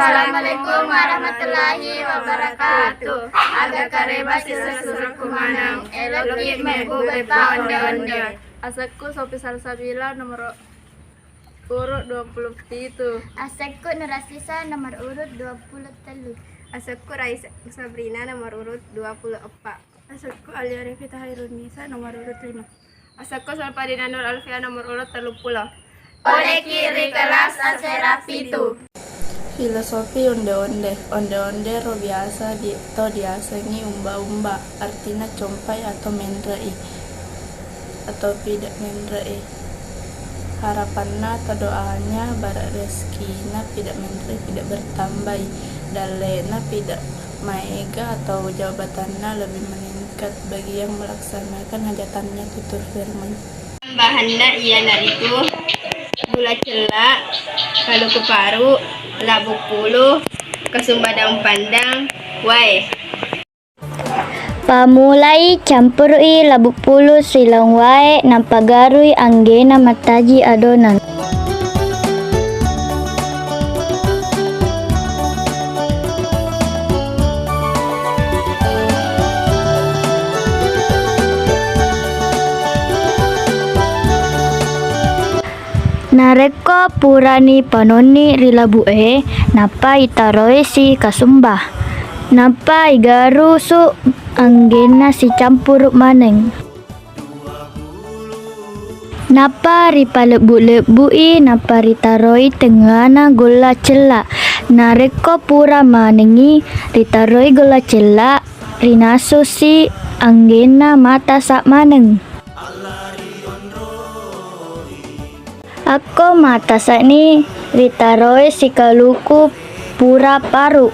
Assalamualaikum warahmatullahi wabarakatuh. Aga kareba sisa surat kumanang. Elok mebu bepa onde-onde. Asakku Sofi Salsabila nomor urut 27. Asakku Nurasisa nomor urut 23. Asakku Raisa Sabrina nomor urut 24. Asakku Alia Revita Hairunisa nomor urut 5. Asakku Salpadina Nur Alfia nomor urut 30. Oleh kiri kelas Aserafitu. Filosofi onde-onde. Onde-onde ro biasa diasangi umba-umba, artinya compai atau mendrai atau tidak mendrai. Harapanna atau doanya barak rezekina tidak mendrai tidak bertambah, dalena tidak maega atau jabatannya lebih meningkat bagi yang melaksanakan hajatannya tutur firman. Bahannya ialah itu gula celak, kaldu keparu, labuk puluh, kasumba daun pandang, wae. Pamulai campurui labuk pulu silang wae nampagarui anggena mataji adonan. Nareko purani panoni rilabue napa itaroe si kasumba napa igaru su anggena si campur maneng napa ripalebu-lebui napa ritaroi tengana gula celak nareko pura manengi ritaroi gula celak rinasu si anggena mata sak maneng. Ako mata sak ni ritaroe si kaluku pura paru.